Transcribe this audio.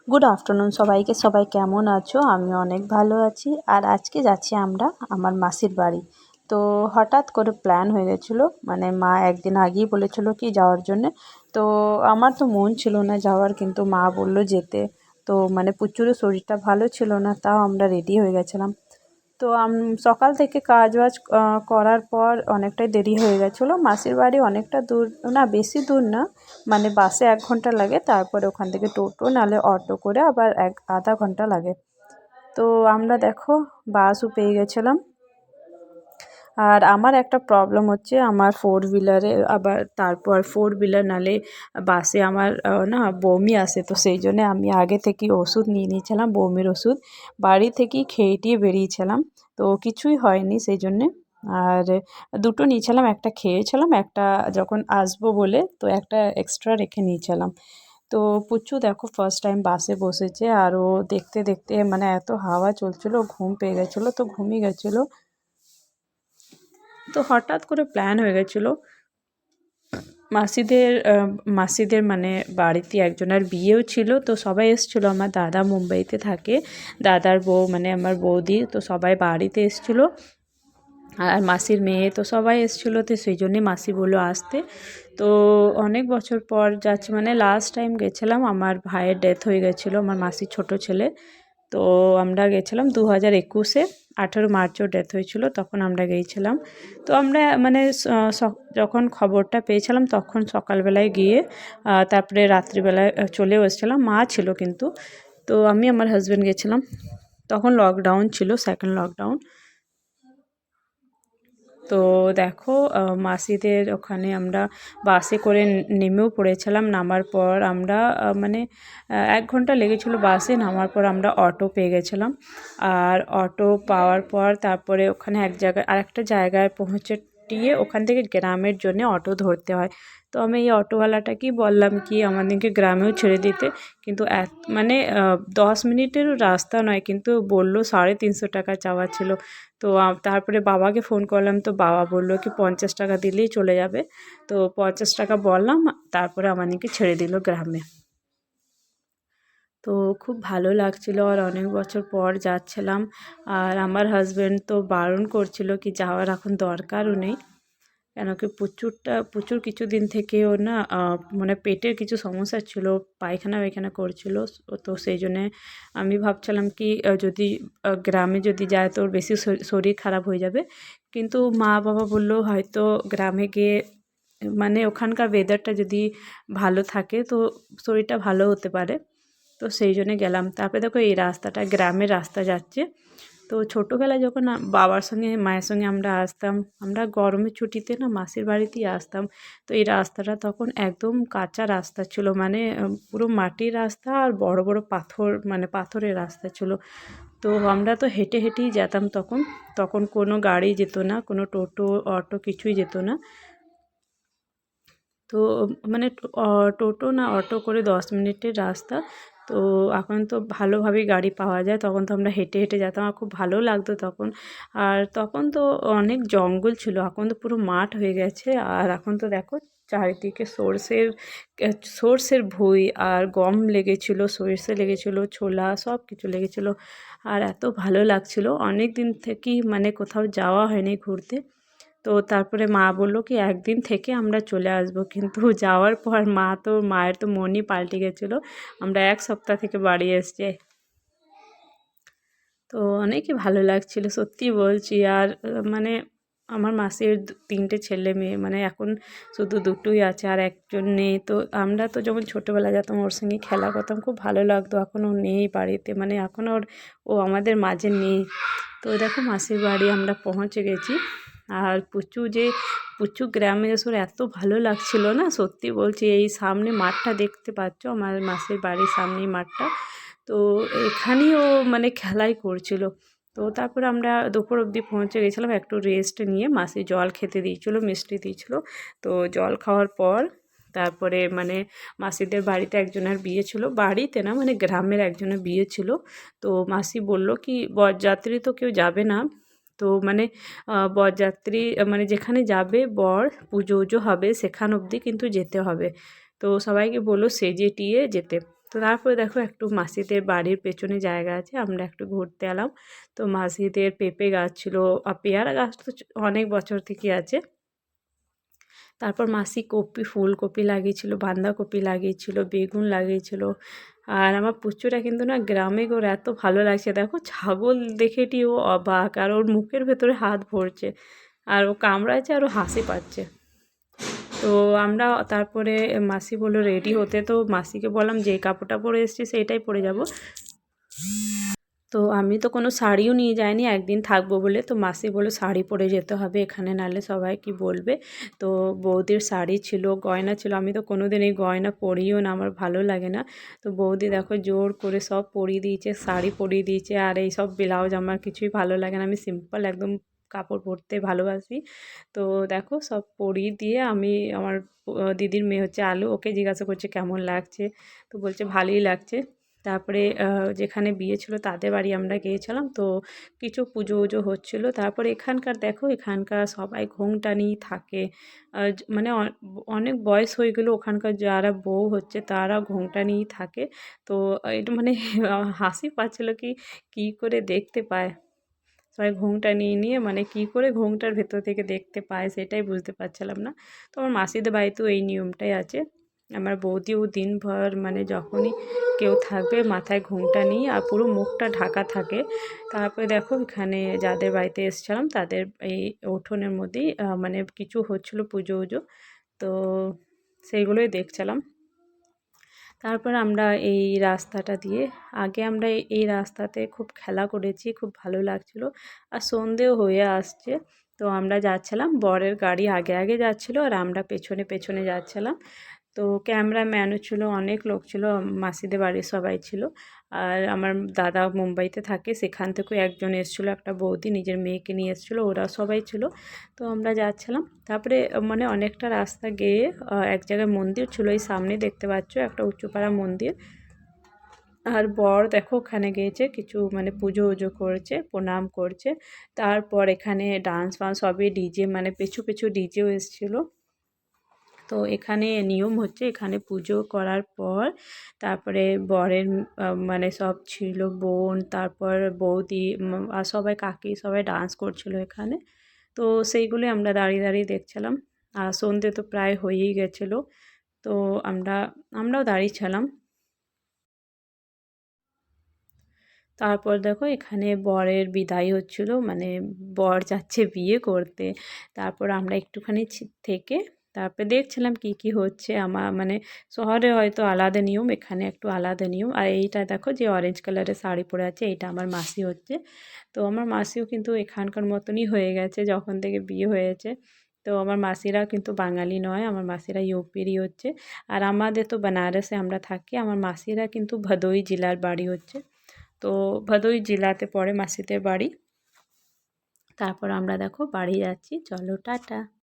Good afternoon সবাইকে। সবাই কেমন আছো? আমি অনেক ভালো আছি। আর আজকে যাচ্ছি আমরা আমার মাসির বাড়ি। তো হঠাৎ করে প্ল্যান হয়ে গেছিলো, মানে মা একদিন আগেই বলেছিল কি যাওয়ার জন্যে। তো আমার তো মন ছিল না যাওয়ার, কিন্তু মা বলল যেতে। তো মানে প্রচুরও শরীরটা ভালো ছিল না, তাও আমরা রেডি হয়ে গেছিলাম। তো সকাল থেকে কাজ বাজ করার পর অনেকটাই দেরি হয়ে গেছিলো। মাসির বাড়ি অনেকটা দূর না, বেশি দূর না, মানে বাসে 1 ঘন্টা লাগে, তারপরে ওখান থেকে টোটো নাহলে অটো করে আবার আধা ঘন্টা লাগে। তো আমরা দেখো বাসও পেয়ে গেছিলাম। আর আমার একটা প্রবলেম হচ্ছে, আমার 4 হুইলারে আবার তারপর 4 হুইলার নাহলে বাসে আমার না বমি আসে। তো সেই জন্যে আমি আগে থেকেই ওষুধ নিয়ে নিয়েছিলাম, বমির ওষুধ বাড়ি থেকেই খেয়ে টিয়ে বেরিয়েছিলাম। তো কিছুই হয়নি সেই জন্যে। আর দুটো নিয়েছিলাম, একটা খেয়েছিলাম, একটা যখন আসবো বলে তো একটা এক্সট্রা রেখে নিয়েছিলাম। তো পুচু দেখো ফার্স্ট টাইম বাসে বসেছে, আর ও দেখতে দেখতে মানে এত হাওয়া চলছিল, ঘুম পেয়ে গেছিলো, তো ঘুমিয়ে গেছিলো। তো হঠাৎ করে প্ল্যান হয়ে গেছিলো মাসিদের মানে বাড়িতে একজনের বিয়েও ছিল, তো সবাই এসেছিলো। আমার দাদা মুম্বাইতে থাকে, দাদার বউ মানে আমার বৌদি, তো সবাই বাড়িতে এসেছিলো। আর মাসির মেয়ে তো সবাই এসেছিলো, তো সেই জন্যই মাসি বললো আসতে। তো অনেক বছর পর যাচ্ছি, মানে লাস্ট টাইম গেছিলাম আমার ভাইয়ের ডেথ হয়ে গেছিলো, আমার মাসির ছোট ছেলে। তো আমরা গেছিলাম 2021-এ, 18 মার্চ ওর ডেথ হয়েছিল, তখন আমরা গিয়েছিলাম। তো আমরা মানে যখন খবরটা পেয়েছিলাম তখন সকালবেলায় গিয়ে তারপরে রাত্রিবেলায় চলেও এসেছিলাম। মা ছিল কিন্তু। তো আমি আমার হাজব্যান্ড গেছিলাম, তখন লকডাউন ছিল, সেকেন্ড লকডাউন। তো দেখো মাসিদের ওখানে আমরা বাসে করে নেমেও পড়েছিলাম। নামার পর আমরা মানে 1 ঘন্টা লেগেছিলো বাসে, নামার পর আমরা অটো পেয়ে গেছিলাম। আর অটো পাওয়ার পর তারপরে ওখানে আরেকটা জায়গায় পৌঁছে ওখান থেকে গ্রামের জন্য অটো ধরতে হয়। তো আমি এই অটোওয়ালাটাকেই বললাম কি আমাদেরকে গ্রামেও ছেড়ে দিতে, কিন্তু মানে 10 মিনিটেরও রাস্তা নয়, কিন্তু বললো 350 টাকা চাওয়া ছিল। তো তারপরে বাবাকে ফোন করলাম, তো বাবা বললো কি 50 টাকা দিলেই চলে যাবে। তো 50 টাকা বললাম, তারপরে আমাদেরকে ছেড়ে দিল গ্রামে। তো খুব ভালো লাগছিলো, আর অনেক বছর পর যাচ্ছিলাম। আর আমার হাজব্যান্ড তো বারণ করছিল কি যাওয়ার এখন দরকারও নেই, কেন কি প্রচুর কিছুদিন থেকে ওর না মানে পেটের কিছু সমস্যা ছিল, পায়খানা করছিল। তো সেই জন্যে আমি ভাবছিলাম কি যদি গ্রামে যদি যায় তো ওর বেশি শরীর খারাপ হয়ে যাবে। কিন্তু মা বাবা বললো হয়তো গ্রামে গিয়ে মানে ওখানকার ওয়েদারটা যদি ভালো থাকে তো শরীরটা ভালো হতে পারে। তো সেই জন্যে গেলাম। তারপরে দেখো এই রাস্তাটা গ্রামের রাস্তা যাচ্ছে। তো ছোটোবেলায় যখন বাবার সঙ্গে মায়ের সঙ্গে আমরা আসতাম, আমরা গরমের ছুটিতে না মাসির বাড়িতেই আসতাম। তো এই রাস্তাটা তখন একদম কাঁচা রাস্তা ছিল, মানে পুরো মাটির রাস্তা, আর বড় বড় পাথর, মানে পাথরের রাস্তা ছিল। তো আমরা তো হেঁটে হেঁটেই যেতাম তখন। তখন কোনো গাড়ি যেত না, কোনো টোটো অটো কিছুই যেত না। তো মানে টোটো না অটো করে 10 মিনিটের রাস্তা। তো এখন তো ভালোভাবেই গাড়ি পাওয়া যায়, তখন তো আমরা হেঁটে হেঁটে যেতাম, আর খুব ভালো লাগতো তখন। আর তখন তো অনেক জঙ্গল ছিল, এখন তো পুরো মাঠ হয়ে গেছে। আর এখন তো দেখো চারিদিকে সর্ষের ভুঁই, আর গম লেগেছিলো, সর্ষে লেগেছিলো, ছোলা সব কিছু লেগেছিলো। আর এত ভালো লাগছিলো, অনেক দিন থেকেই মানে কোথাও যাওয়া হয়নি ঘুরতে। তো তারপরে মা বললো কি একদিন থেকে আমরা চলে আসবো, কিন্তু যাওয়ার পর মায়ের তো মনই পাল্টে গেছিলো। আমরা 1 সপ্তাহ থেকে বাড়ি এসছি। তো অনেকই ভালো লাগছিলো, সত্যি বলছি। আর মানে আমার মাসির 3টে ছেলে মেয়ে, মানে এখন শুধু দুটোই আছে, আর একজন নেই। তো আমরা তো যখন ছোটোবেলায় যেতাম ওর সঙ্গে খেলা করতাম, খুব ভালো লাগতো। এখন ও নেই বাড়িতে, মানে এখন ও আমাদের মাঝে নেই। তো দেখো মাসির বাড়ি আমরা পৌঁছে গেছি। আর পুচু গ্রামে এসে ওর এত ভালো লাগছিল না, সত্যি বলছি। এই সামনে মাঠটা দেখতে পাচ্ছ, আমার মাসির বাড়ির সামনেই মাঠটা। তো এখানেই ও মানে খেলাই করছিল। তো তারপরে আমরা দুপুর অবধি পৌঁছে গেছিলাম, একটু রেস্ট নিয়ে মাসি জল খেতে দিয়েছিলো, মিষ্টি দিয়েছিলো। তো জল খাওয়ার পর তারপরে মানে মাসিদের বাড়িতে একজনের বিয়ে ছিল, বাড়িতে না মানে গ্রামের একজনের বিয়ে ছিল। তো মাসি বলল কি বরযাত্রী তো কেউ যাবে না, তো মানে বরযাত্রী মানে যেখানে যাবে বর, পুজো উজো হবে সেখান অবধি কিন্তু যেতে হবে। তো সবাইকে বললো সেজে টিয়ে যেতে। তো তারপরে দেখো একটু মাসিদের বাড়ির পেছনে জায়গা আছে, আমরা একটু ঘুরতে এলাম। তো মাসিদের পেঁপে গাছ ছিল, আর পেয়ারা গাছ তো অনেক বছর থেকে আছে। তারপর মাসি ফুলকপি লাগিয়েছিল, বাঁধাকপি লাগিয়েছিল, বেগুন লাগিয়েছিল। আর আমার পুচুটা কিন্তু না গ্রামে ওর এত ভালো লাগছে, দেখো ছাগল দেখেটি ও অবাক, আর ওর মুখের ভেতরে হাত ভরছে, আর ও কামড়াচ্ছে আর ও হাসি পাচ্ছে। তো আমরা তারপরে মাসি বললো রেডি হতে, তো মাসিকে বললাম যে কাপড়টা পরে এসেছি সেইটাই পরে যাব। তো আমি তো কোনো শাড়িও নিয়ে যাইনি, একদিন থাকবো বলে। তো মাসি বললো শাড়ি পরে যেতে হবে এখানে, নাহলে সবাই কি বলবে। তো বৌদির শাড়ি ছিল, গয়না ছিল, আমি তো কোনো দিন এই গয়না পরিও না, আমার ভালো লাগে না। তো বৌদি দেখো জোর করে সব পরিয়ে দিয়েছে, শাড়ি পরিয়ে দিয়েছে। আর এই সব ব্লাউজ আমার কিছুই ভালো লাগে না, আমি সিম্পল একদম কাপড় পরতে ভালোবাসি। তো দেখো সব পরিয়ে দিয়ে আমি আমার দিদির মেয়ে হচ্ছে আলু, ওকে জিজ্ঞাসা করছে কেমন লাগছে, তো বলছে ভালোই লাগছে। তারপরে যেখানে বিয়ে ছিল তাদের বাড়ি আমরা গিয়েছিলাম, তো কিছু পুজো উজো হচ্ছিলো। তারপরে এখানকার দেখো, এখানকার সবাই ঘোমটা নিয়েই থাকে। মানে অনেক বয়স হয়ে গেলো, ওখানকার যারা বউ হচ্ছে তারা ঘোমটা নিয়েই থাকে। তো এটা মানে হাসি পাচ্ছিলো কি কী করে দেখতে পায় সবাই ঘোমটা নিয়ে নিয়ে, মানে কী করে ঘোমটার ভেতর থেকে দেখতে পায় সেটাই বুঝতে পারছিলাম না। তো আমার মাসিদের বাড়িতেও এই নিয়মটাই আছে। আমার বৌদিও দিনভর মানে যখনই কেউ থাকবে মাথায় ঘোমটা নিয়ে আর পুরো মুখটা ঢাকা থাকে। তারপরে দেখো এখানে যাদের বাড়িতে এসেছিলাম তাদের এই উঠোনের মধ্যেই মানে কিছু হচ্ছিলো পুজো উজো, তো সেইগুলোই দেখছিলাম। তারপর আমরা এই রাস্তাটা দিয়ে, আগে আমরা এই রাস্তাতে খুব খেলা করেছি, খুব ভালো লাগছিলো। আর সন্ধেও হয়ে আসছে, তো আমরা যাচ্ছিলাম, বরের গাড়ি আগে আগে যাচ্ছিলো আর আমরা পেছনে পেছনে যাচ্ছিলাম। তো ক্যামেরাম্যানও ছিল, অনেক লোক ছিল, মাসিদের বাড়ির সবাই ছিল। আর আমার দাদা মুম্বাইতে থাকে, সেখান থেকেও একজন এসেছিলো, একটা বৌদি নিজের মেয়েকে নিয়ে এসেছিলো, ওরা সবাই ছিল। তো আমরা যাচ্ছিলাম, তারপরে মানে অনেকটা রাস্তা গিয়ে এক জায়গায় মন্দির ছিল, এই সামনে দেখতে পাচ্ছ একটা উঁচুপাড়া মন্দির। আর বর দেখো ওখানে গিয়েছে, কিছু মানে পুজো উজো করেছে, প্রণাম করছে। তারপর এখানে ডান্স ফান্স সবই, ডিজে মানে পিছু পিছু ডিজেও এসেছিলো। তো এখানে নিয়ম হচ্ছে, এখানে পুজো করার পর তারপরে বরের মানে সব ছিল, বোন, তারপর বৌদি আর সবাই কাকি সবাই ডান্স করছিল এখানে। তো সেইগুলোই আমরা দাঁড়িয়ে দাঁড়িয়ে দেখছিলাম। আর সন্ধে তো প্রায় হয়েই গেছিলো, তো আমরাও দাঁড়িয়েছিলাম। তারপর দেখো এখানে বরের বিদায় হচ্ছিল, মানে বর যাচ্ছে বিয়ে করতে। তারপর আমরা একটুখানি থেকে তারপরে দেখছিলাম কি কি হচ্ছে। আমার মানে শহরে হয়তো আলাদা নিয়ম, এখানে একটু আলাদা নিয়ম। আর এইটা দেখো যে অরেঞ্জ কালারের শাড়ি পরে আছে, এইটা আমার মাসি হচ্ছে। তো আমার মাসিও কিন্তু এখানকার মতনই হয়ে গেছে যখন থেকে বিয়ে হয়েছে। তো আমার মাসিরা কিন্তু বাঙালি নয়, আমার মাসিরা ইউপিরই হচ্ছে। আর আমাদের তো বেনারসে আমরা থাকি, আমার মাসিরা কিন্তু ভদোই জেলার বাড়ি হচ্ছে। তো ভদোই জেলাতে পড়ে মাসিদের বাড়ি। তারপর আমরা দেখো বাড়ি যাচ্ছি, চলো টাটা।